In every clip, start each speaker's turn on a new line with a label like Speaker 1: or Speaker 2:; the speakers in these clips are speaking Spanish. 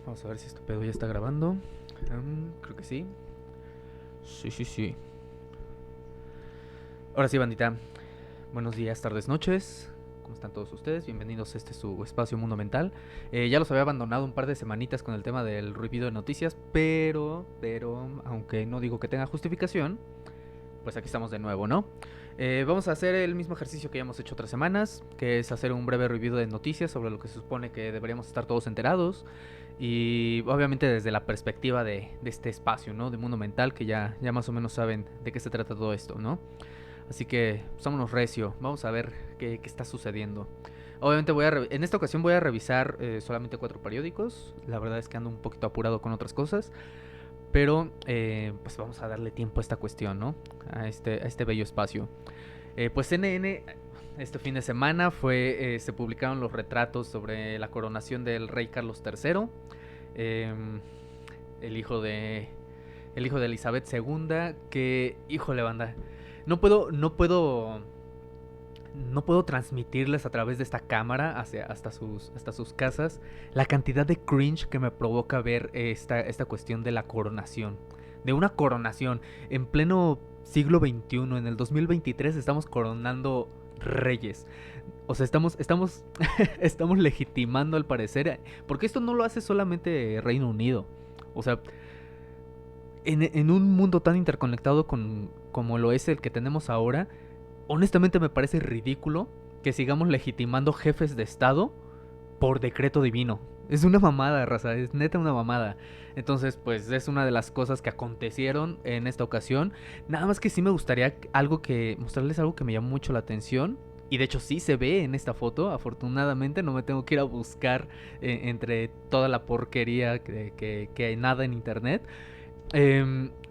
Speaker 1: Vamos a ver si este pedo ya está grabando. Creo que sí. Sí. Ahora sí, bandita. Buenos días, tardes, noches. ¿Cómo están todos ustedes? Bienvenidos a este su espacio Mundo Mental. Ya los había abandonado un par de semanitas con el tema del ruido de noticias, pero, aunque no digo que tenga justificación, pues aquí estamos de nuevo, ¿no? Vamos a hacer el mismo ejercicio que ya hemos hecho otras semanas, que es hacer un breve review de noticias sobre lo que se supone que deberíamos estar todos enterados. Y obviamente desde la perspectiva de este espacio, ¿no? De Mundo Mental, que ya más o menos saben de qué se trata todo esto, ¿no? Así que vámonos recio, vamos a ver qué está sucediendo. Obviamente en esta ocasión voy a revisar solamente 4 periódicos. La verdad es que ando un poquito apurado con otras cosas. Pero pues vamos a darle tiempo a esta cuestión, ¿no? A este bello espacio. Pues CNN, este fin de semana se publicaron los retratos sobre la coronación del rey Carlos III, eh, el hijo de Elizabeth II, que, híjole, banda, no puedo transmitirles a través de esta cámara hasta sus casas la cantidad de cringe que me provoca ver esta cuestión de la coronación. De una coronación en pleno siglo XXI, en el 2023 estamos coronando reyes. O sea, estamos legitimando al parecer, porque esto no lo hace solamente Reino Unido. O sea, en un mundo tan interconectado como lo es el que tenemos ahora, honestamente me parece ridículo que sigamos legitimando jefes de Estado por decreto divino. Es una mamada, raza, es neta una mamada. Entonces, pues es una de las cosas que acontecieron en esta ocasión. Nada más que sí me gustaría mostrarles algo que me llamó mucho la atención. Y de hecho sí se ve en esta foto. Afortunadamente no me tengo que ir a buscar entre toda la porquería que hay nada en internet.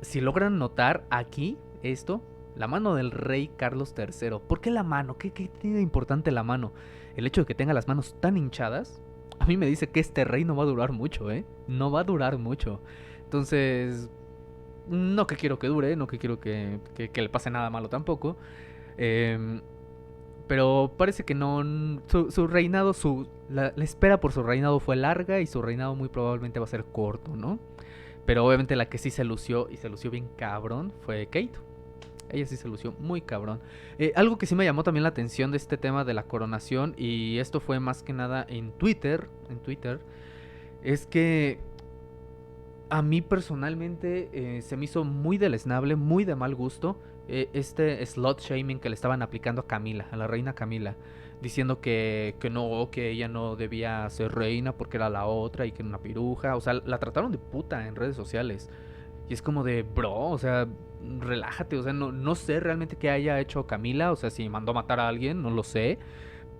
Speaker 1: Si logran notar aquí esto, la mano del rey Carlos III. ¿Por qué la mano? ¿Qué tiene de importante la mano? El hecho de que tenga las manos tan hinchadas, a mí me dice que este rey no va a durar mucho, ¿eh? No va a durar mucho. Entonces, no que quiero que dure, no que quiero que le pase nada malo tampoco. Eh, pero parece que no. Su reinado, la espera por su reinado fue larga y su reinado muy probablemente va a ser corto, ¿no? Pero obviamente la que sí se lució y se lució bien cabrón fue Kate. Ella sí se lució muy cabrón. Algo que sí me llamó también la atención de este tema de la coronación, y esto fue más que nada en Twitter, es que a mí personalmente se me hizo muy deleznable, muy de mal gusto, este slot shaming que le estaban aplicando a Camila, a la reina Camila, diciendo que ella no debía ser reina porque era la otra y que era una piruja. O sea, la trataron de puta en redes sociales. Y es como de, bro, o sea, relájate. O sea, no sé realmente qué haya hecho Camila. O sea, si mandó a matar a alguien, no lo sé.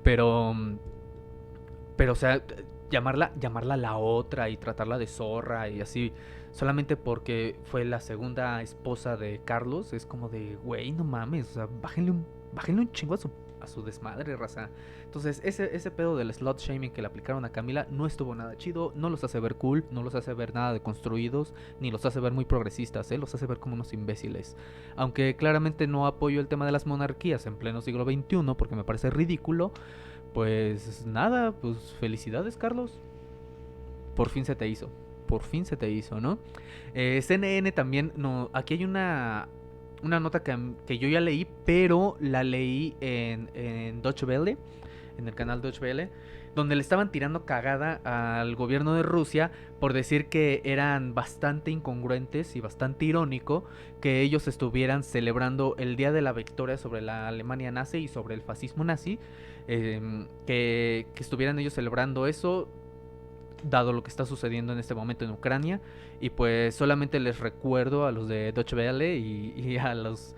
Speaker 1: Pero, o sea, llamarla la otra y tratarla de zorra y así, solamente porque fue la segunda esposa de Carlos, es como de, güey, no mames. O sea, bájenle un chingo a su desmadre, raza. Entonces, ese pedo del slot shaming que le aplicaron a Camila no estuvo nada chido, no los hace ver cool, no los hace ver nada deconstruidos, ni los hace ver muy progresistas, los hace ver como unos imbéciles. Aunque claramente no apoyo el tema de las monarquías en pleno siglo XXI porque me parece ridículo, pues nada, pues felicidades, Carlos. Por fin se te hizo. Por fin se te hizo, ¿no? CNN también, no, aquí hay una nota que yo ya leí, pero la leí en Deutsche Welle, en el canal Deutsche Welle, donde le estaban tirando cagada al gobierno de Rusia por decir que eran bastante incongruentes y bastante irónico que ellos estuvieran celebrando el día de la victoria sobre la Alemania nazi y sobre el fascismo nazi, que estuvieran ellos celebrando eso dado lo que está sucediendo en este momento en Ucrania. Y pues solamente les recuerdo a los de Deutsche Welle y a los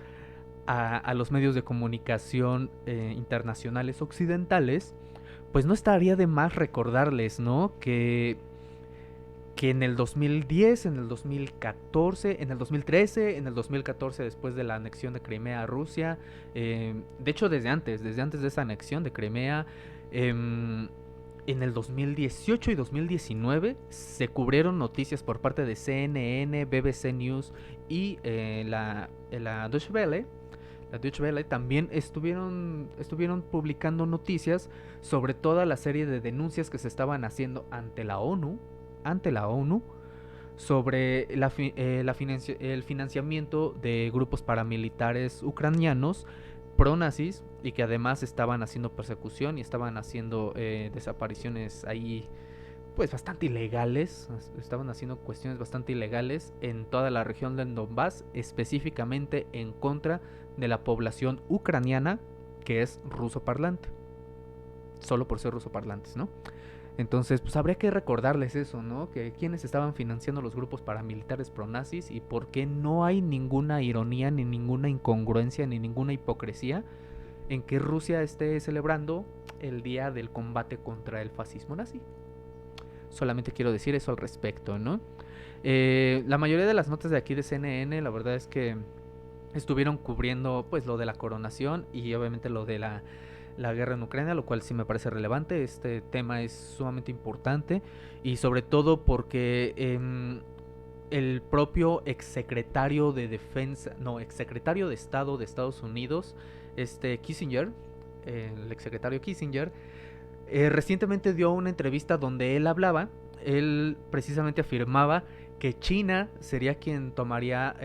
Speaker 1: medios de comunicación internacionales occidentales, pues no estaría de más recordarles, ¿no? Que en el 2010, en el 2014, en el 2013, en el 2014, después de la anexión de Crimea a Rusia, de hecho desde antes de esa anexión de Crimea, en el 2018 y 2019 se cubrieron noticias por parte de CNN, BBC News y la Deutsche Welle. La Deutsche Welle también estuvieron publicando noticias sobre toda la serie de denuncias que se estaban haciendo ante la ONU ante la ONU sobre el financiamiento de grupos paramilitares ucranianos pro-nazis y que además estaban haciendo persecución y estaban haciendo desapariciones ahí pues bastante ilegales, estaban haciendo cuestiones bastante ilegales en toda la región del Donbass, específicamente en contra de la población ucraniana que es ruso parlante, solo por ser ruso parlantes, ¿no? Entonces, pues habría que recordarles eso, ¿no? Que quiénes estaban financiando los grupos paramilitares pronazis y por qué no hay ninguna ironía, ni ninguna incongruencia, ni ninguna hipocresía en que Rusia esté celebrando el día del combate contra el fascismo nazi. Solamente quiero decir eso al respecto, ¿no? La mayoría de las notas de aquí de CNN, la verdad es que estuvieron cubriendo pues lo de la coronación y obviamente lo de la guerra en Ucrania, lo cual sí me parece relevante. Este tema es sumamente importante y sobre todo porque el propio exsecretario de defensa, no, exsecretario de Estado de Estados Unidos, Kissinger, el exsecretario Kissinger, recientemente dio una entrevista donde él precisamente afirmaba que China sería quien tomaría,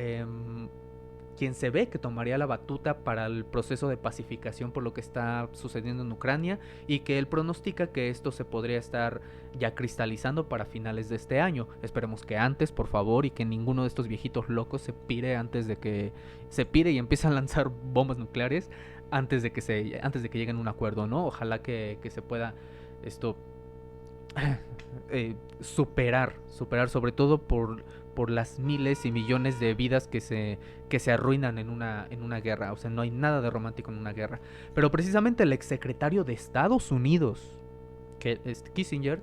Speaker 1: quien se ve que tomaría la batuta para el proceso de pacificación por lo que está sucediendo en Ucrania y que él pronostica que esto se podría estar ya cristalizando para finales de este año. Esperemos que antes, por favor, y que ninguno de estos viejitos locos se pire antes de que se pire y empiece a lanzar bombas nucleares antes de que lleguen a un acuerdo, ¿no? Ojalá que se pueda esto superar sobre todo por las miles y millones de vidas que se arruinan en una guerra. O sea, no hay nada de romántico en una guerra. Pero precisamente el exsecretario de Estados Unidos, que es Kissinger,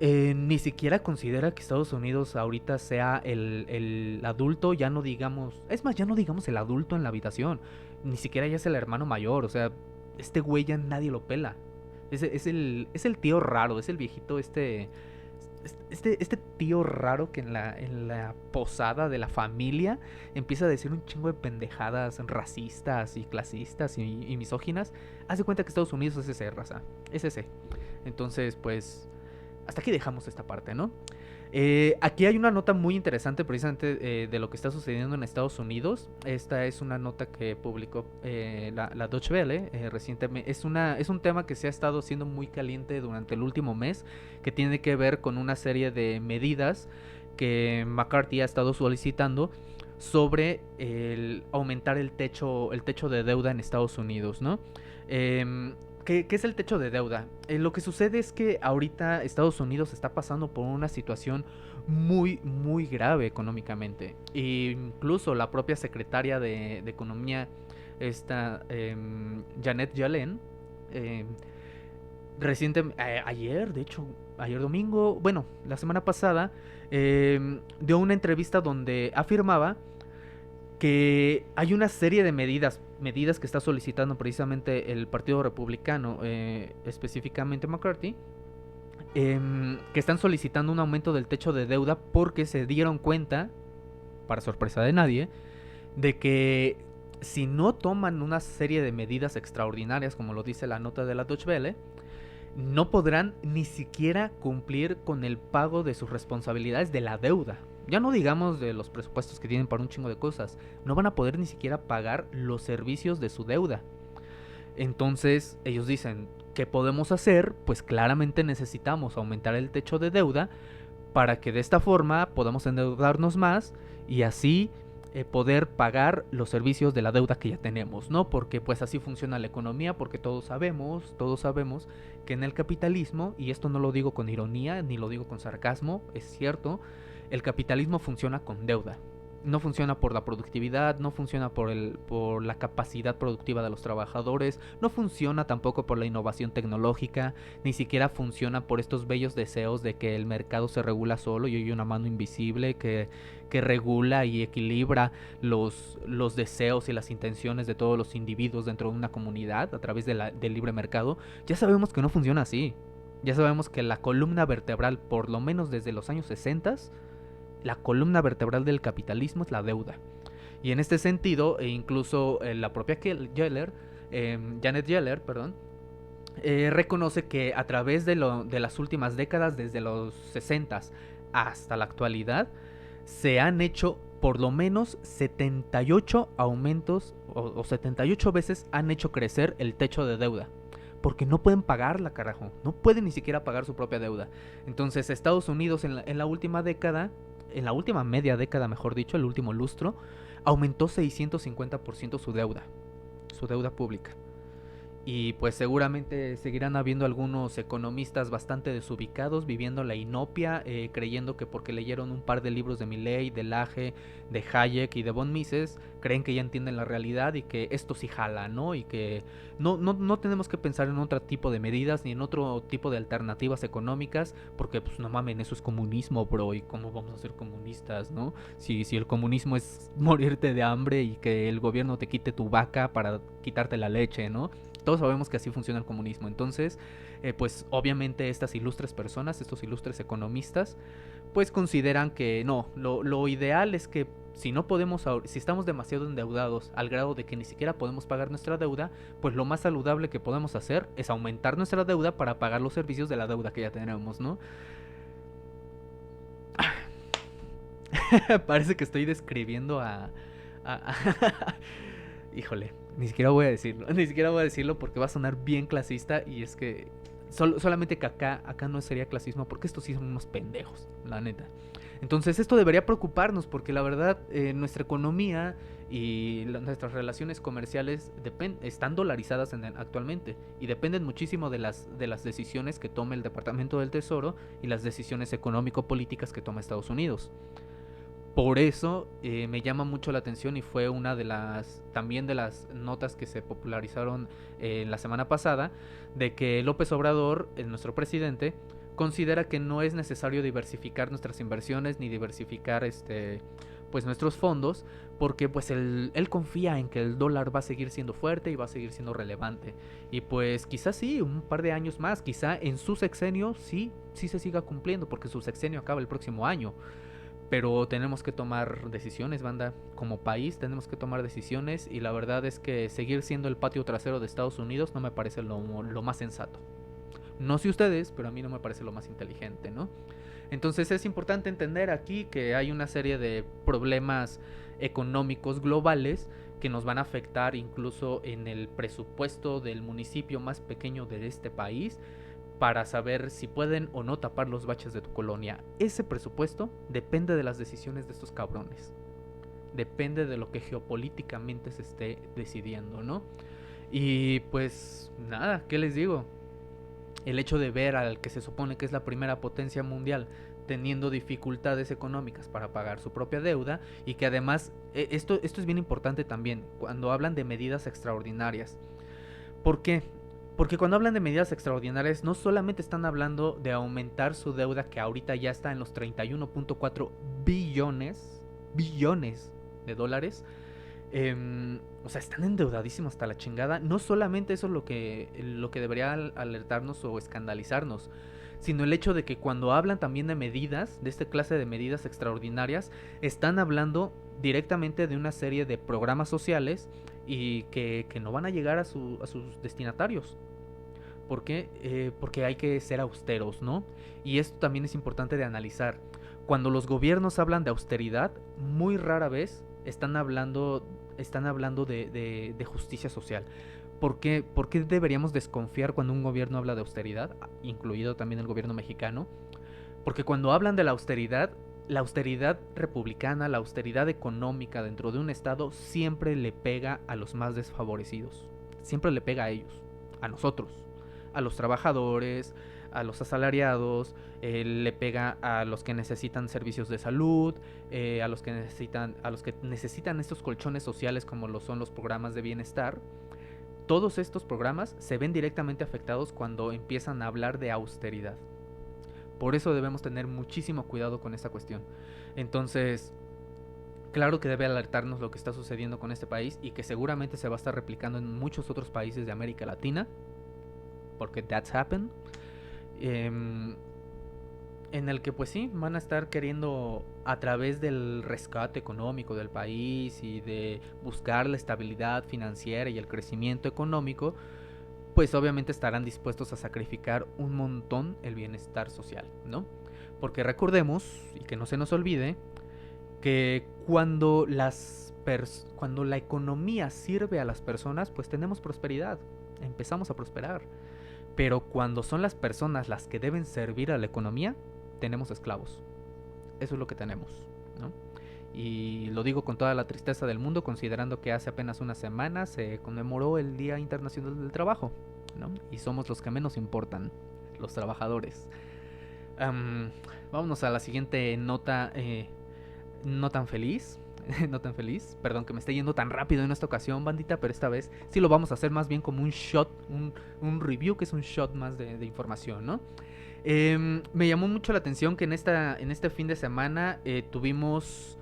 Speaker 1: ni siquiera considera que Estados Unidos ahorita sea el adulto, ya no digamos el adulto en la habitación, ni siquiera ya es el hermano mayor, o sea, este güey ya nadie lo pela. Es el tío raro, es el viejito este tío raro que en la posada de la familia empieza a decir un chingo de pendejadas racistas y clasistas y misóginas. Haz de cuenta que Estados Unidos es ese, raza, es ese. Entonces, pues, hasta aquí dejamos esta parte, ¿no? Aquí hay una nota muy interesante precisamente de lo que está sucediendo en Estados Unidos. Esta es una nota que publicó la Deutsche Welle recientemente. Es un tema que se ha estado haciendo muy caliente durante el último mes, que tiene que ver con una serie de medidas que McCarthy ha estado solicitando sobre el aumentar el techo de deuda en Estados Unidos, ¿no? ¿Qué es el techo de deuda? Lo que sucede es que ahorita Estados Unidos está pasando por una situación muy, muy grave económicamente. E incluso la propia secretaria de Economía, Janet Yellen, ayer, de hecho, ayer domingo, bueno, la semana pasada, dio una entrevista donde afirmaba que hay una serie de medidas que está solicitando precisamente el Partido Republicano, específicamente McCarthy, que están solicitando un aumento del techo de deuda porque se dieron cuenta, para sorpresa de nadie, de que si no toman una serie de medidas extraordinarias, como lo dice la nota de la Deutsche Welle, no podrán ni siquiera cumplir con el pago de sus responsabilidades de la deuda. Ya no digamos de los presupuestos que tienen para un chingo de cosas. No van a poder ni siquiera pagar los servicios de su deuda. Entonces ellos dicen, ¿qué podemos hacer? Pues claramente necesitamos aumentar el techo de deuda para que de esta forma podamos endeudarnos más y así poder pagar los servicios de la deuda que ya tenemos, ¿no? Porque pues así funciona la economía, porque todos sabemos que en el capitalismo, y esto no lo digo con ironía ni lo digo con sarcasmo, es cierto, el capitalismo funciona con deuda. No funciona por la productividad, no funciona por la capacidad productiva de los trabajadores, no funciona tampoco por la innovación tecnológica, ni siquiera funciona por estos bellos deseos de que el mercado se regula solo y hay una mano invisible que regula y equilibra los deseos y las intenciones de todos los individuos dentro de una comunidad a través del libre mercado. Ya sabemos que no funciona así. Ya sabemos que la columna vertebral, por lo menos desde los años 60, la columna vertebral del capitalismo es la deuda. Y en este sentido, incluso la propia Janet Yellen, reconoce que a través de las últimas décadas, desde los 60 hasta la actualidad, se han hecho por lo menos 78 aumentos o 78 veces han hecho crecer el techo de deuda. Porque no pueden pagarla, carajo. No pueden ni siquiera pagar su propia deuda. Entonces, Estados Unidos en la última década, en la última media década, mejor dicho, el último lustro, aumentó 650% su deuda pública. Y pues seguramente seguirán habiendo algunos economistas bastante desubicados viviendo la inopia, creyendo que porque leyeron un par de libros de Milley, de Lage, de Hayek y de von Mises, creen que ya entienden la realidad y que esto sí jala, ¿no? Y que no tenemos que pensar en otro tipo de medidas ni en otro tipo de alternativas económicas, porque pues no mamen, eso es comunismo, bro, y cómo vamos a ser comunistas, ¿no? Si el comunismo es morirte de hambre y que el gobierno te quite tu vaca para quitarte la leche, ¿no? Todos sabemos que así funciona el comunismo. Entonces, pues obviamente estas ilustres personas, estos ilustres economistas, pues consideran que no, lo ideal es que si no podemos, si estamos demasiado endeudados al grado de que ni siquiera podemos pagar nuestra deuda, pues lo más saludable que podemos hacer es aumentar nuestra deuda para pagar los servicios de la deuda que ya tenemos, ¿no? Parece que estoy describiendo Híjole, ni siquiera voy a decirlo. Ni siquiera voy a decirlo porque va a sonar bien clasista. Y es que solamente que acá no sería clasismo, porque estos sí son unos pendejos, la neta. Entonces esto debería preocuparnos porque la verdad nuestra economía y nuestras relaciones comerciales están dolarizadas actualmente y dependen muchísimo de las decisiones que tome el Departamento del Tesoro y las decisiones económico-políticas que toma Estados Unidos. Por eso me llama mucho la atención y fue una de las también de las notas que se popularizaron la semana pasada de que López Obrador, nuestro presidente, considera que no es necesario diversificar nuestras inversiones ni diversificar pues nuestros fondos porque pues él confía en que el dólar va a seguir siendo fuerte y va a seguir siendo relevante y pues quizás sí un par de años más, quizá en su sexenio sí se siga cumpliendo porque su sexenio acaba el próximo año. Pero tenemos que tomar decisiones, banda. Como país tenemos que tomar decisiones y la verdad es que seguir siendo el patio trasero de Estados Unidos no me parece lo más sensato. No sé ustedes, pero a mí no me parece lo más inteligente, ¿no? Entonces es importante entender aquí que hay una serie de problemas económicos globales que nos van a afectar incluso en el presupuesto del municipio más pequeño de este país para saber si pueden o no tapar los baches de tu colonia. Ese presupuesto depende de las decisiones de estos cabrones. Depende de lo que geopolíticamente se esté decidiendo, ¿no? Y pues nada, ¿qué les digo? El hecho de ver al que se supone que es la primera potencia mundial teniendo dificultades económicas para pagar su propia deuda y que además, esto es bien importante también, cuando hablan de medidas extraordinarias. ¿Por qué? Porque cuando hablan de medidas extraordinarias, no solamente están hablando de aumentar su deuda, que ahorita ya está en los 31.4 billones de dólares. O sea, están endeudadísimos hasta la chingada. No solamente eso es lo que debería alertarnos o escandalizarnos, sino el hecho de que cuando hablan también de medidas, de esta clase de medidas extraordinarias, están hablando directamente de una serie de programas sociales y que no van a llegar a sus destinatarios. ¿Por qué? Porque hay que ser austeros, ¿no? Y esto también es importante de analizar. Cuando los gobiernos hablan de austeridad, muy rara vez están hablando de justicia social. ¿Por qué deberíamos desconfiar cuando un gobierno habla de austeridad? Incluido también el gobierno mexicano. Porque cuando hablan de la austeridad republicana, la austeridad económica dentro de un estado siempre le pega a los más desfavorecidos. Siempre le pega a ellos, a nosotros, a los trabajadores, a los asalariados, le pega a los que necesitan servicios de salud, a los que necesitan estos colchones sociales como lo son los programas de bienestar. Todos estos programas se ven directamente afectados cuando empiezan a hablar de austeridad. Por eso debemos tener muchísimo cuidado con esta cuestión. Entonces, claro que debe alertarnos lo que está sucediendo con este país y que seguramente se va a estar replicando en muchos otros países de América Latina, porque that's happened. En el que pues sí, van a estar queriendo a través del rescate económico del país y de buscar la estabilidad financiera y el crecimiento económico, pues obviamente estarán dispuestos a sacrificar un montón el bienestar social, ¿no? Porque recordemos, y que no se nos olvide, que cuando la economía sirve a las personas, pues tenemos prosperidad, empezamos a prosperar. Pero cuando son las personas las que deben servir a la economía, tenemos esclavos. Eso es lo que tenemos, ¿no? Y lo digo con toda la tristeza del mundo, considerando que hace apenas una semana se conmemoró el Día Internacional del Trabajo, ¿no? Y somos los que menos importan, los trabajadores. Vámonos a la siguiente nota, no tan feliz. No tan feliz, perdón que me esté yendo tan rápido en esta ocasión, bandita, pero esta vez sí lo vamos a hacer más bien como un shot, un review, que es un shot más de información, ¿no? Me llamó mucho la atención que en este fin de semana tuvimos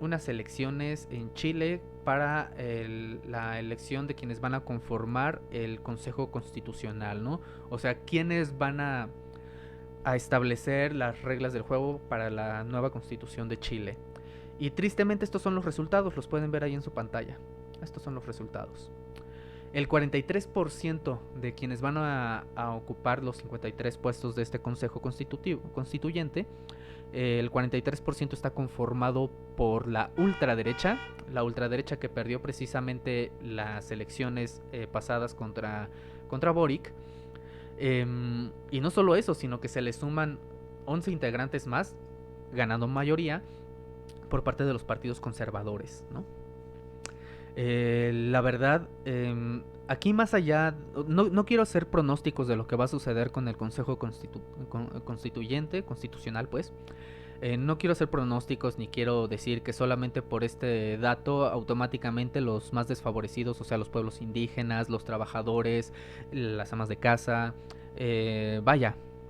Speaker 1: unas elecciones en Chile para la elección de quienes van a conformar el Consejo Constitucional, ¿no? O sea, quienes van a establecer las reglas del juego para la nueva Constitución de Chile. Y tristemente estos son los resultados, los pueden ver ahí en su pantalla. Estos son los resultados. El 43% de quienes van a ocupar los 53 puestos de este Consejo Constituyente, el 43% está conformado por la ultraderecha que perdió precisamente las elecciones pasadas contra Boric. Y no solo eso, sino que se le suman 11 integrantes más, ganando mayoría, por parte de los partidos conservadores, ¿no? La verdad, aquí más allá, no quiero hacer pronósticos de lo que va a suceder con el Consejo Constitucional, pues. No quiero hacer pronósticos ni quiero decir que solamente por este dato automáticamente los más desfavorecidos, o sea, los pueblos indígenas, los trabajadores, las amas de casa,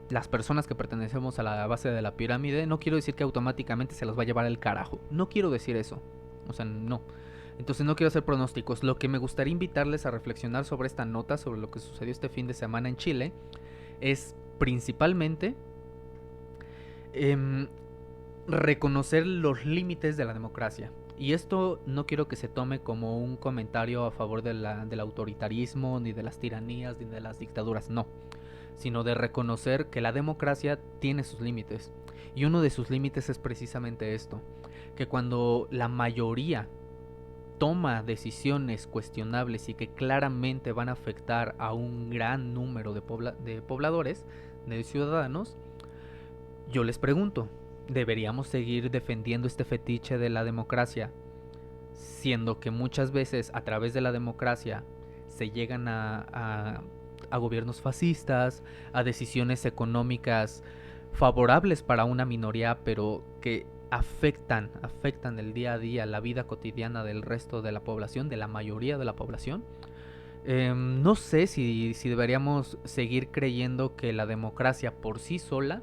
Speaker 1: las personas que pertenecemos a la base de la pirámide, no quiero decir que automáticamente se los va a llevar el carajo. No quiero decir eso. O sea, no. Entonces no quiero hacer pronósticos. Lo que me gustaría invitarles a reflexionar sobre esta nota, sobre lo que sucedió este fin de semana en Chile, es principalmente reconocer los límites de la democracia. Y esto no quiero que se tome como un comentario a favor del autoritarismo, ni de las tiranías, ni de las dictaduras, no. Sino de reconocer que la democracia tiene sus límites. Y uno de sus límites es precisamente esto, que cuando la mayoría toma decisiones cuestionables y que claramente van a afectar a un gran número de pobladores, de ciudadanos, yo les pregunto, ¿deberíamos seguir defendiendo este fetiche de la democracia, siendo que muchas veces a través de la democracia se llegan a gobiernos fascistas, a decisiones económicas favorables para una minoría, pero que afectan el día a día, la vida cotidiana del resto de la población, de la mayoría de la población? No sé si deberíamos seguir creyendo que la democracia por sí sola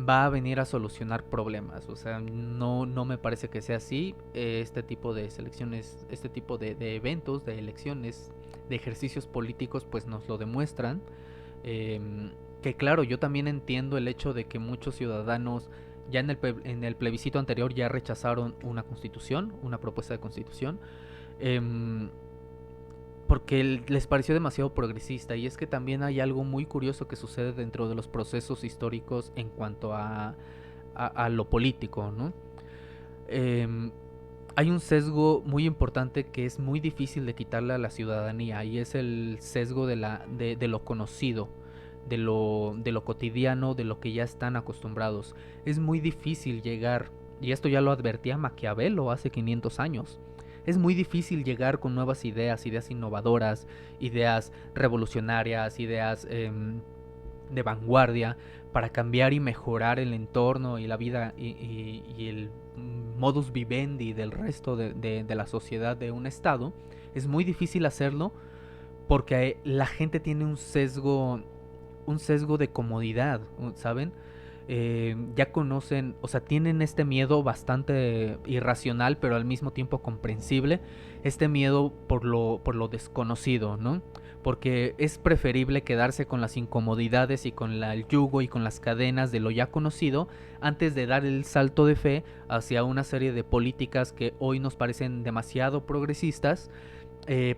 Speaker 1: va a venir a solucionar problemas. O sea, no me parece que sea así. Este tipo de selecciones, este tipo de eventos, de elecciones, de ejercicios políticos, pues nos lo demuestran. Que claro, yo también entiendo el hecho de que muchos ciudadanos ya en el plebiscito anterior ya rechazaron una constitución, una propuesta de constitución, porque les pareció demasiado progresista. Y es que también hay algo muy curioso que sucede dentro de los procesos históricos en cuanto a lo político, ¿no? Hay un sesgo muy importante que es muy difícil de quitarle a la ciudadanía, y es el sesgo de lo conocido, de lo cotidiano, de lo que ya están acostumbrados. Es muy difícil llegar, y esto ya lo advertía Maquiavelo hace 500 años, es muy difícil llegar con nuevas ideas innovadoras, ideas revolucionarias, ideas de vanguardia, para cambiar y mejorar el entorno y la vida y el modus vivendi del resto de la sociedad de un estado. Es muy difícil hacerlo porque la gente tiene un sesgo de comodidad, ¿saben? Ya conocen, o sea, tienen este miedo bastante irracional, pero al mismo tiempo comprensible, este miedo por lo desconocido, ¿no? porque es preferible quedarse con las incomodidades y con el yugo y con las cadenas de lo ya conocido antes de dar el salto de fe hacia una serie de políticas que hoy nos parecen demasiado progresistas,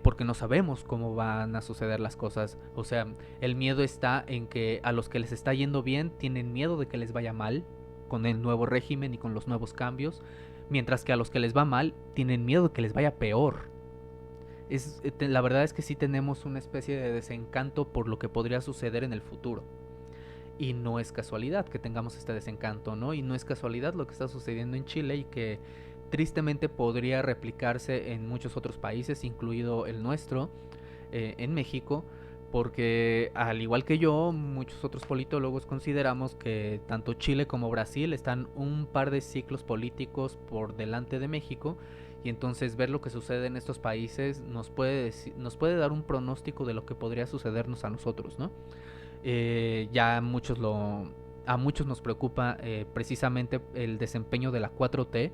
Speaker 1: porque no sabemos cómo van a suceder las cosas. O sea, el miedo está en que a los que les está yendo bien tienen miedo de que les vaya mal con el nuevo régimen y con los nuevos cambios, mientras que a los que les va mal tienen miedo de que les vaya peor. La verdad es que sí tenemos una especie de desencanto por lo que podría suceder en el futuro. Y no es casualidad que tengamos este desencanto, ¿no? Y no es casualidad lo que está sucediendo en Chile y que tristemente podría replicarse en muchos otros países, incluido el nuestro, en México, porque al igual que yo, muchos otros politólogos consideramos que tanto Chile como Brasil están un par de ciclos políticos por delante de México, y entonces ver lo que sucede en estos países nos puede dar un pronóstico de lo que podría sucedernos a nosotros, ¿no? Ya a muchos nos preocupa precisamente el desempeño de la 4T,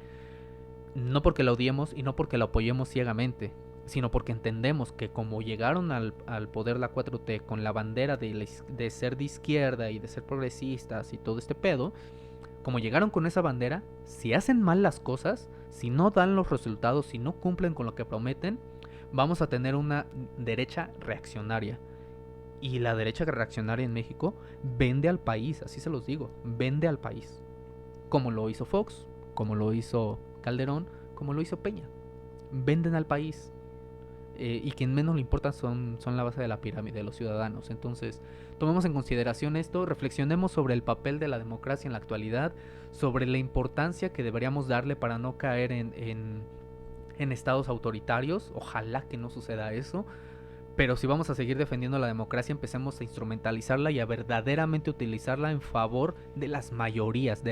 Speaker 1: no porque la odiemos y no porque la apoyemos ciegamente, sino porque entendemos que como llegaron al poder la 4T con la bandera de ser de izquierda y de ser progresistas y todo este pedo, como llegaron con esa bandera, si hacen mal las cosas, si no dan los resultados, si no cumplen con lo que prometen, vamos a tener una derecha reaccionaria. Y la derecha reaccionaria en México vende al país, así se los digo, vende al país. Como lo hizo Fox, como lo hizo Calderón, como lo hizo Peña. Venden al país. Y quien menos le importa son la base de la pirámide, los ciudadanos. Entonces, tomemos en consideración esto, reflexionemos sobre el papel de la democracia en la actualidad, sobre la importancia que deberíamos darle para no caer en estados autoritarios. Ojalá que no suceda eso. Pero si vamos a seguir defendiendo la democracia, empecemos a instrumentalizarla y a verdaderamente utilizarla en favor de las mayorías,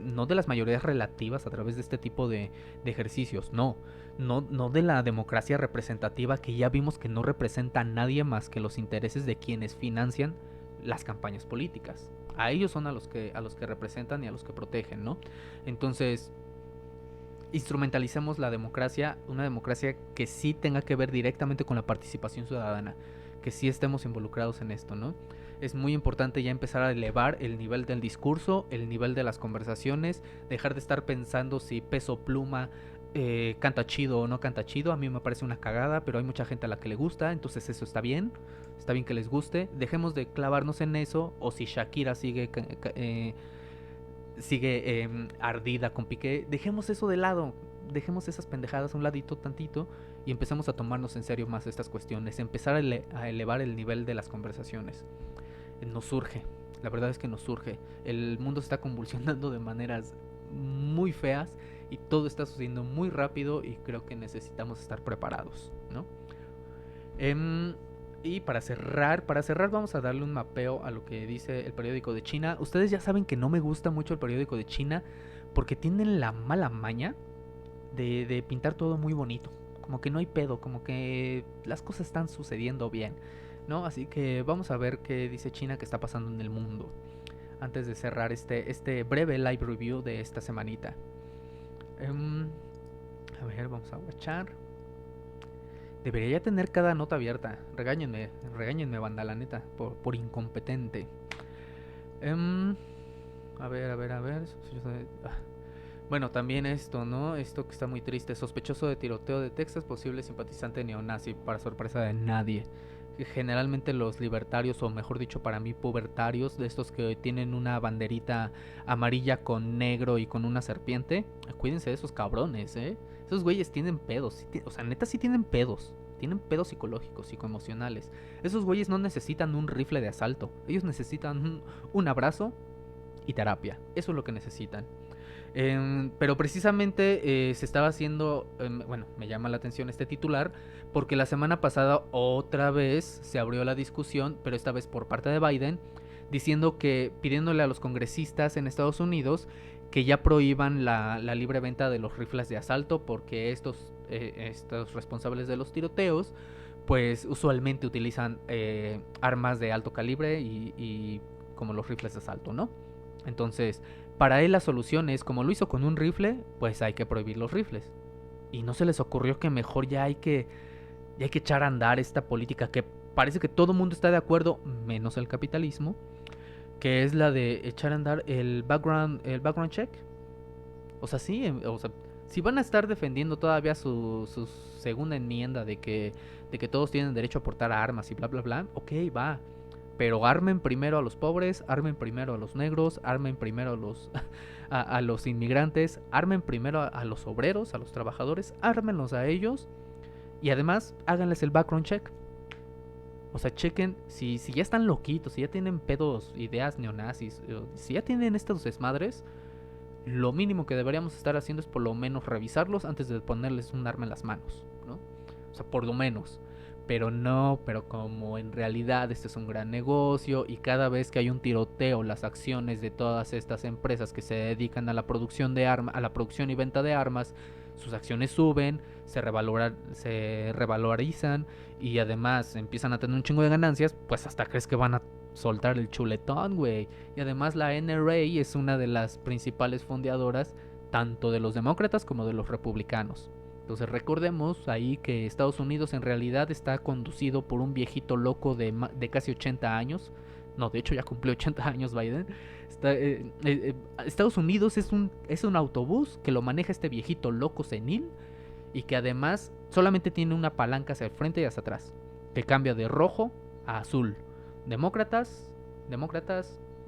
Speaker 1: no de las mayorías relativas a través de este tipo de ejercicios, no de la democracia representativa que ya vimos que no representa a nadie más que los intereses de quienes financian las campañas políticas. A ellos son a los que representan y a los que protegen, ¿no? Entonces, instrumentalicemos la democracia, una democracia que sí tenga que ver directamente con la participación ciudadana, que sí estemos involucrados en esto, ¿no? Es muy importante ya empezar a elevar el nivel del discurso, el nivel de las conversaciones, dejar de estar pensando si Peso Pluma canta chido o no canta chido. A mí me parece una cagada, pero hay mucha gente a la que le gusta, entonces eso está bien que les guste. Dejemos de clavarnos en eso, o si Shakira sigue ardida con Piqué, dejemos eso de lado, dejemos esas pendejadas a un ladito tantito y empecemos a tomarnos en serio más estas cuestiones, empezar a elevar el nivel de las conversaciones. Nos surge, la verdad es que nos surge. El mundo se está convulsionando de maneras muy feas y todo está sucediendo muy rápido y creo que necesitamos estar preparados, ¿no? Y para cerrar vamos a darle un mapeo a lo que dice el periódico de China. Ustedes ya saben que no me gusta mucho el periódico de China porque tienen la mala maña de pintar todo muy bonito. Como que no hay pedo, como que las cosas están sucediendo bien, ¿no? Así que vamos a ver qué dice China que está pasando en el mundo antes de cerrar este breve live review de esta semanita. A ver, vamos a watchar. Debería ya tener cada nota abierta. Regáñenme, banda, la neta, por incompetente. A ver. Bueno, también esto, ¿no? Esto que está muy triste. Sospechoso de tiroteo de Texas, posible simpatizante neonazi, para sorpresa de nadie. Generalmente los libertarios, o mejor dicho para mí pubertarios, de estos que tienen una banderita amarilla con negro y con una serpiente, cuídense de esos cabrones, esos güeyes tienen pedos, o sea, neta sí tienen pedos psicológicos, psicoemocionales. Esos güeyes no necesitan un rifle de asalto, ellos necesitan un abrazo y terapia, eso es lo que necesitan. Pero precisamente se estaba haciendo, bueno, me llama la atención este titular, porque la semana pasada otra vez se abrió la discusión, pero esta vez por parte de Biden, diciendo que, pidiéndole a los congresistas en Estados Unidos que ya prohíban la libre venta de los rifles de asalto, porque estos responsables de los tiroteos, pues usualmente utilizan armas de alto calibre y como los rifles de asalto, ¿no? Entonces, para él la solución es, como lo hizo con un rifle, pues hay que prohibir los rifles. Y no se les ocurrió que mejor ya hay que echar a andar esta política que parece que todo el mundo está de acuerdo, menos el capitalismo, que es la de echar a andar el background check. O sea, sí, o sea, si van a estar defendiendo todavía su segunda enmienda de que todos tienen derecho a portar armas y bla, bla, bla, ok, va. Pero armen primero a los pobres, armen primero a los negros, armen primero a los inmigrantes, armen primero a los obreros, a los trabajadores, ármenlos a ellos y además háganles el background check. O sea, chequen si ya están loquitos, si ya tienen pedos, ideas neonazis, si ya tienen estos desmadres, lo mínimo que deberíamos estar haciendo es por lo menos revisarlos antes de ponerles un arma en las manos, ¿no? O sea, por lo menos. Pero no, pero como en realidad este es un gran negocio y cada vez que hay un tiroteo, las acciones de todas estas empresas que se dedican a la producción de armas, a la producción y venta de armas, sus acciones suben, se revalorizan y además empiezan a tener un chingo de ganancias, pues hasta crees que van a soltar el chuletón, güey. Y además la NRA es una de las principales fondeadoras tanto de los demócratas como de los republicanos. Entonces recordemos ahí que Estados Unidos en realidad está conducido por un viejito loco de casi 80 años. No, de hecho ya cumplió 80 años Biden. Estados Unidos es un autobús que lo maneja este viejito loco senil y que además solamente tiene una palanca hacia el frente y hacia atrás, que cambia de rojo a azul. Demócratas,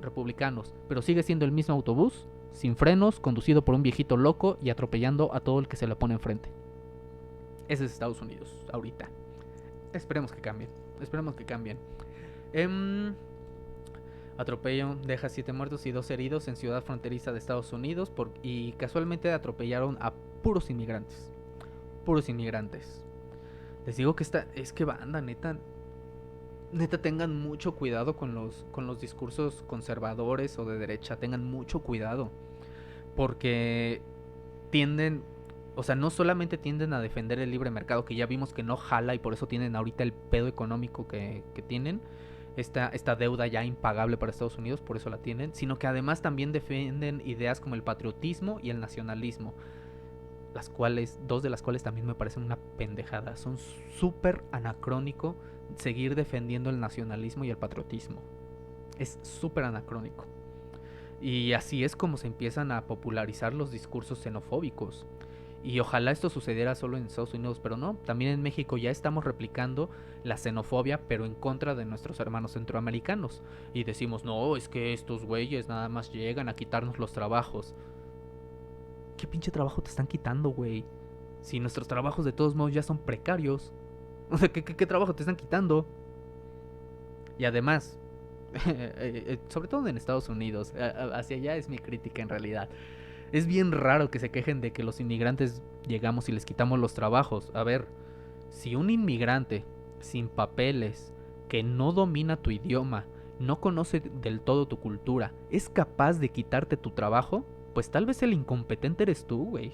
Speaker 1: republicanos, pero sigue siendo el mismo autobús, sin frenos, conducido por un viejito loco y atropellando a todo el que se le pone enfrente. Ese es Estados Unidos ahorita. Esperemos que cambien. Esperemos que cambien. Atropello deja 7 muertos y 2 heridos en ciudad fronteriza de Estados Unidos y casualmente atropellaron a puros inmigrantes. Puros inmigrantes. Les digo que es que banda, neta tengan mucho cuidado con los discursos conservadores o de derecha. Tengan mucho cuidado. Porque tienden, o sea, no solamente tienden a defender el libre mercado, que ya vimos que no jala y por eso tienen ahorita el pedo económico que tienen, esta deuda ya impagable para Estados Unidos, por eso la tienen, sino que además también defienden ideas como el patriotismo y el nacionalismo, dos de las cuales también me parecen una pendejada. Son súper anacrónico seguir defendiendo el nacionalismo y el patriotismo. Es súper anacrónico. Y así es como se empiezan a popularizar los discursos xenofóbicos. Y ojalá esto sucediera solo en Estados Unidos, pero no. También en México ya estamos replicando la xenofobia, pero en contra de nuestros hermanos centroamericanos. Y decimos, no, es que estos güeyes nada más llegan a quitarnos los trabajos. ¿Qué pinche trabajo te están quitando, güey? Si nuestros trabajos de todos modos ya son precarios. O sea, ¿qué trabajo te están quitando? Y además, sobre todo en Estados Unidos, hacia allá es mi crítica en realidad. Es bien raro que se quejen de que los inmigrantes llegamos y les quitamos los trabajos. A ver, si un inmigrante sin papeles, que no domina tu idioma, no conoce del todo tu cultura, es capaz de quitarte tu trabajo, pues tal vez el incompetente eres tú, güey.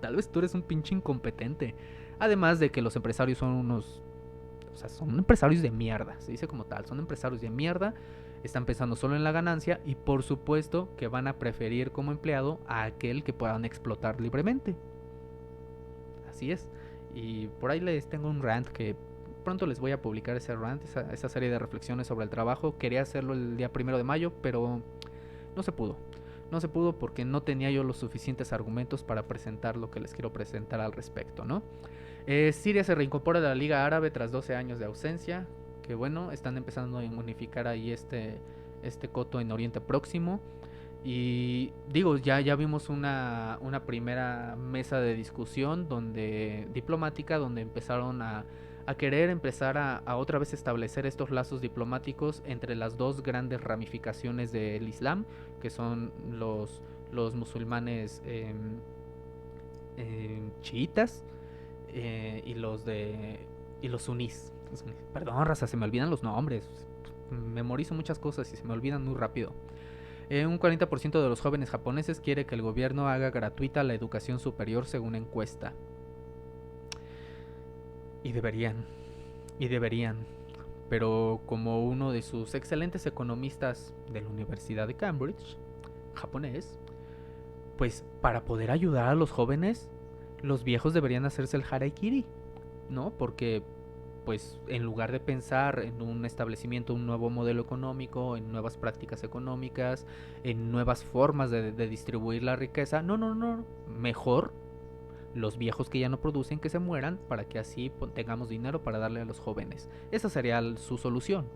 Speaker 1: Tal vez tú eres un pinche incompetente. Además de que los empresarios son unos... O sea, son empresarios de mierda, se dice como tal, son empresarios de mierda, están pensando solo en la ganancia y por supuesto que van a preferir como empleado a aquel que puedan explotar libremente. Así es. Y por ahí les tengo un rant que pronto les voy a publicar ese rant, esa serie de reflexiones sobre el trabajo. Quería hacerlo el día 1 de mayo, pero no se pudo. No se pudo porque no tenía yo los suficientes argumentos para presentar lo que les quiero presentar al respecto, ¿no? Siria se reincorpora a la Liga Árabe tras 12 años de ausencia. Que bueno, están empezando a unificar ahí este coto en Oriente Próximo. Y digo, ya vimos una primera mesa de discusión diplomática donde empezaron a querer empezar a otra vez establecer estos lazos diplomáticos entre las dos grandes ramificaciones del Islam, que son los musulmanes chiitas y los sunís. Perdón, raza, se me olvidan los nombres. Memorizo muchas cosas y se me olvidan muy rápido. Un 40% de los jóvenes japoneses quiere que el gobierno haga gratuita la educación superior según encuesta. Y deberían. Pero como uno de sus excelentes economistas de la Universidad de Cambridge, japonés, pues para poder ayudar a los jóvenes, los viejos deberían hacerse el harakiri, ¿no? Porque pues en lugar de pensar en un establecimiento, un nuevo modelo económico, en nuevas prácticas económicas, en nuevas formas de distribuir la riqueza, no, mejor los viejos que ya no producen que se mueran para que así tengamos dinero para darle a los jóvenes. Esa sería su solución.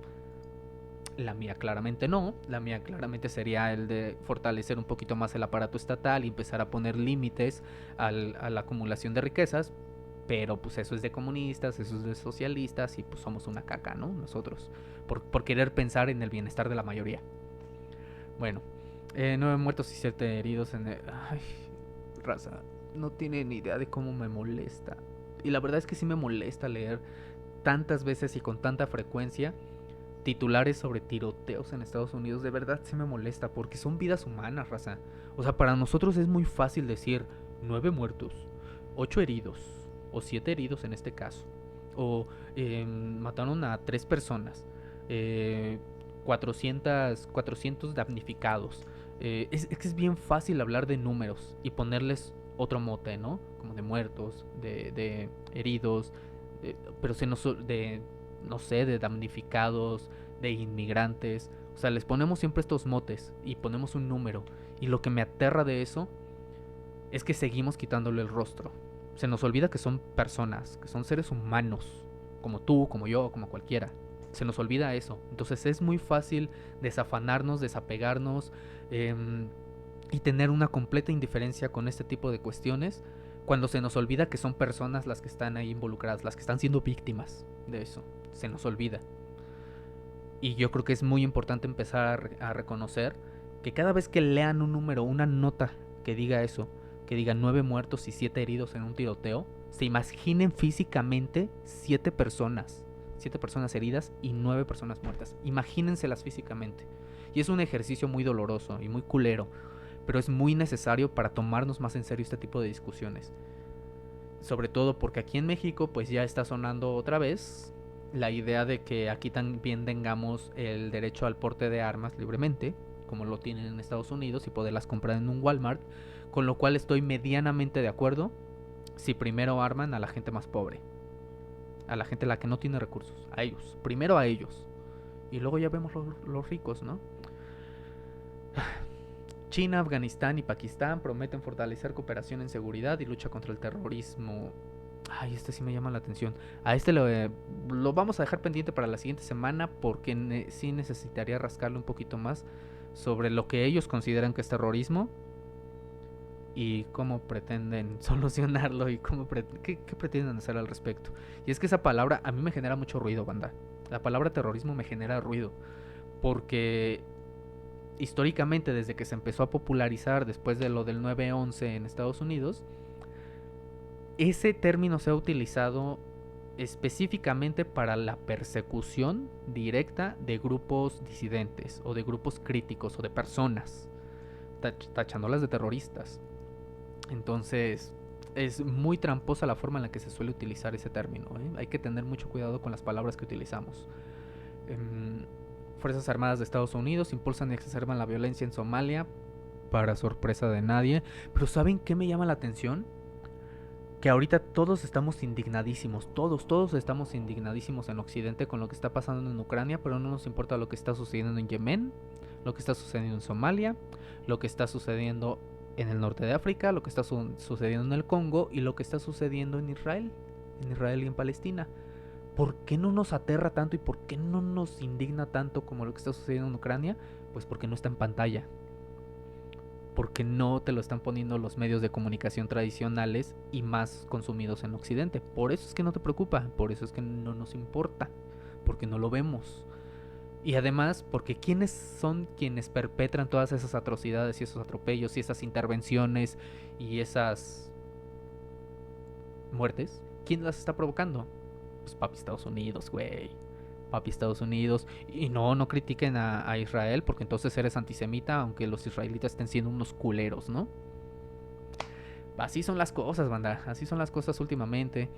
Speaker 1: La mía claramente no, la mía claramente sería el de fortalecer un poquito más el aparato estatal y empezar a poner límites a la acumulación de riquezas, pero pues eso es de comunistas, eso es de socialistas y pues somos una caca, ¿no? Nosotros, por querer pensar en el bienestar de la mayoría. Bueno, 9 muertos y 7 heridos en el... Ay, raza, no tiene ni idea de cómo me molesta. Y la verdad es que sí me molesta leer tantas veces y con tanta frecuencia titulares sobre tiroteos en Estados Unidos. De verdad sí me molesta porque son vidas humanas, raza. O sea, para nosotros es muy fácil decir 9 muertos, 8 heridos o 7 heridos en este caso. O mataron a 3 personas, 400 damnificados. Es bien fácil hablar de números y ponerles otro mote, ¿no? Como de muertos, de heridos, pero se nos... de no sé, de damnificados, de inmigrantes. O sea, les ponemos siempre estos motes y ponemos un número. Y lo que me aterra de eso es que seguimos quitándole el rostro. Se nos olvida que son personas, que son seres humanos, como tú, como yo, como cualquiera. Se nos olvida eso. Entonces es muy fácil desafanarnos, desapegarnos y tener una completa indiferencia con este tipo de cuestiones cuando se nos olvida que son personas las que están ahí involucradas, las que están siendo víctimas de eso. Se nos olvida. Y yo creo que es muy importante empezar a reconocer que cada vez que lean un número, una nota que diga eso, que diga 9 muertos y 7 heridos en un tiroteo, se imaginen físicamente 7 personas heridas y 9 personas muertas. Imagínenselas físicamente. Y es un ejercicio muy doloroso y muy culero, pero es muy necesario para tomarnos más en serio este tipo de discusiones. Sobre todo porque aquí en México pues ya está sonando otra vez la idea de que aquí también tengamos el derecho al porte de armas libremente, como lo tienen en Estados Unidos, y poderlas comprar en un Walmart, con lo cual estoy medianamente de acuerdo si primero arman a la gente más pobre, a la gente la que no tiene recursos, a ellos, primero a ellos, y luego ya vemos los ricos, ¿no? China, Afganistán y Pakistán prometen fortalecer cooperación en seguridad y lucha contra el terrorismo. Ay, este sí me llama la atención. A este lo vamos a dejar pendiente para la siguiente semana porque sí necesitaría rascarle un poquito más sobre lo que ellos consideran que es terrorismo y cómo pretenden solucionarlo y qué pretenden hacer al respecto. Y es que esa palabra a mí me genera mucho ruido, banda. La palabra terrorismo me genera ruido porque históricamente, desde que se empezó a popularizar después de lo del 9/11 en Estados Unidos, ese término se ha utilizado específicamente para la persecución directa de grupos disidentes o de grupos críticos o de personas, tachándolas de terroristas. Entonces, es muy tramposa la forma en la que se suele utilizar ese término, ¿eh? Hay que tener mucho cuidado con las palabras que utilizamos. Fuerzas Armadas de Estados Unidos impulsan y exacerban la violencia en Somalia, para sorpresa de nadie. Pero ¿saben qué me llama la atención? Que ahorita todos estamos indignadísimos, todos estamos indignadísimos en Occidente con lo que está pasando en Ucrania, pero no nos importa lo que está sucediendo en Yemen, lo que está sucediendo en Somalia, lo que está sucediendo en el norte de África, lo que está sucediendo en el Congo y lo que está sucediendo en Israel y en Palestina. ¿Por qué no nos aterra tanto y por qué no nos indigna tanto como lo que está sucediendo en Ucrania? Pues porque no está en pantalla. Porque no te lo están poniendo los medios de comunicación tradicionales y más consumidos en Occidente. Por eso es que no te preocupa, por eso es que no nos importa, porque no lo vemos. Y además, porque ¿quiénes son quienes perpetran todas esas atrocidades y esos atropellos y esas intervenciones y esas muertes? ¿Quién las está provocando? Pues papi Estados Unidos, güey. Papi Estados Unidos. Y no critiquen a Israel porque entonces eres antisemita, aunque los israelitas estén siendo unos culeros, ¿no? Así son las cosas, banda. Así son las cosas últimamente.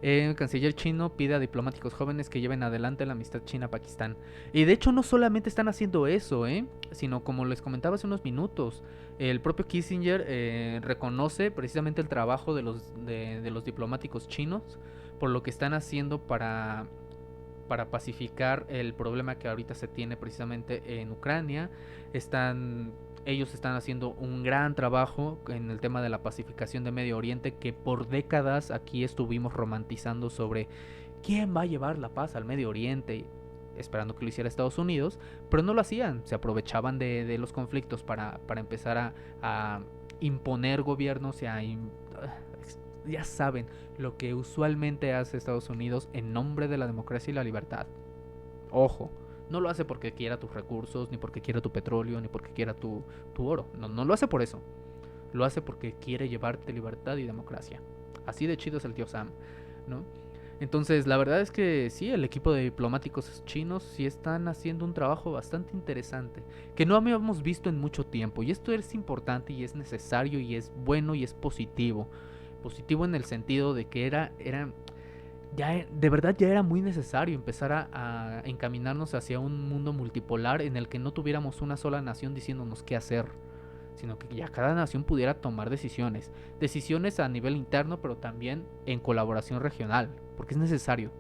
Speaker 1: El canciller chino pide a diplomáticos jóvenes que lleven adelante la amistad China-Pakistán. Y de hecho no solamente están haciendo eso, sino como les comentaba hace unos minutos, el propio Kissinger reconoce precisamente el trabajo de los diplomáticos chinos por lo que están haciendo para pacificar el problema que ahorita se tiene precisamente en Ucrania. Ellos están haciendo un gran trabajo en el tema de la pacificación de Medio Oriente, que por décadas aquí estuvimos romantizando sobre quién va a llevar la paz al Medio Oriente, esperando que lo hiciera Estados Unidos, pero no lo hacían, se aprovechaban de los conflictos para empezar a imponer gobiernos y ya saben, lo que usualmente hace Estados Unidos en nombre de la democracia y la libertad. Ojo, no lo hace porque quiera tus recursos, ni porque quiera tu petróleo, ni porque quiera tu oro. No, no lo hace por eso. Lo hace porque quiere llevarte libertad y democracia. Así de chido es el tío Sam, ¿no? Entonces, la verdad es que sí, el equipo de diplomáticos chinos sí están haciendo un trabajo bastante interesante, que no habíamos visto en mucho tiempo. Y esto es importante y es necesario y es bueno y es positivo. Positivo en el sentido de que de verdad ya era muy necesario empezar a encaminarnos hacia un mundo multipolar en el que no tuviéramos una sola nación diciéndonos qué hacer, sino que ya cada nación pudiera tomar decisiones a nivel interno, pero también en colaboración regional, porque es necesario,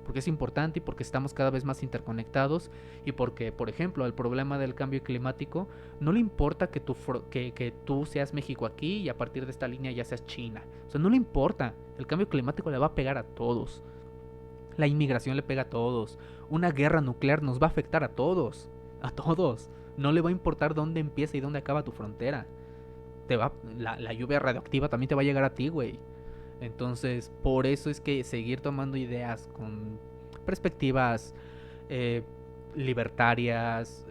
Speaker 1: porque es importante y porque estamos cada vez más interconectados y porque, por ejemplo, el problema del cambio climático no le importa que tú seas México aquí y a partir de esta línea ya seas China. O sea, no le importa. El cambio climático le va a pegar a todos. La inmigración le pega a todos. Una guerra nuclear nos va a afectar a todos. A todos. No le va a importar dónde empieza y dónde acaba tu frontera. La lluvia radioactiva también te va a llegar a ti, güey. Entonces, por eso es que seguir tomando ideas con perspectivas eh, libertarias,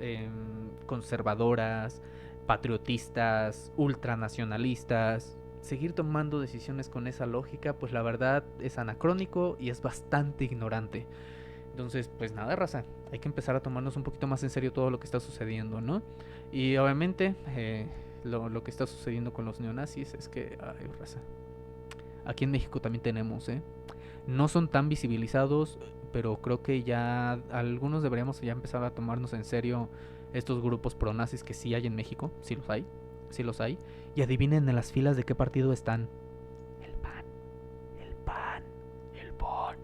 Speaker 1: conservadoras, patriotistas, ultranacionalistas, seguir tomando decisiones con esa lógica, pues la verdad es anacrónico y es bastante ignorante. Entonces, pues nada, raza, hay que empezar a tomarnos un poquito más en serio todo lo que está sucediendo, ¿no? Y obviamente, lo que está sucediendo con los neonazis es que, ay, raza, aquí en México también tenemos, ¿eh? No son tan visibilizados, pero creo que ya algunos deberíamos ya empezar a tomarnos en serio estos grupos pronazis que sí hay en México, sí los hay, sí los hay. Y adivinen en las filas de qué partido están. El PAN, el PAN, el PAN.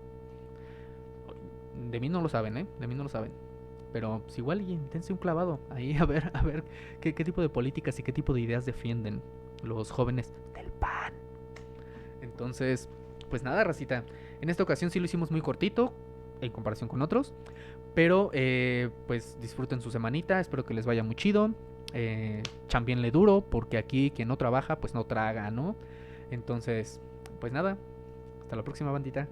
Speaker 1: De mí no lo saben, ¿eh? De mí no lo saben. Pero pues igual y dense un clavado ahí a ver qué tipo de políticas y qué tipo de ideas defienden los jóvenes del PAN. Entonces, pues nada, racita. En esta ocasión sí lo hicimos muy cortito en comparación con otros. Pero pues disfruten su semanita. Espero que les vaya muy chido. Chambienle duro, porque aquí quien no trabaja, pues no traga, ¿no? Entonces, pues nada. Hasta la próxima, bandita.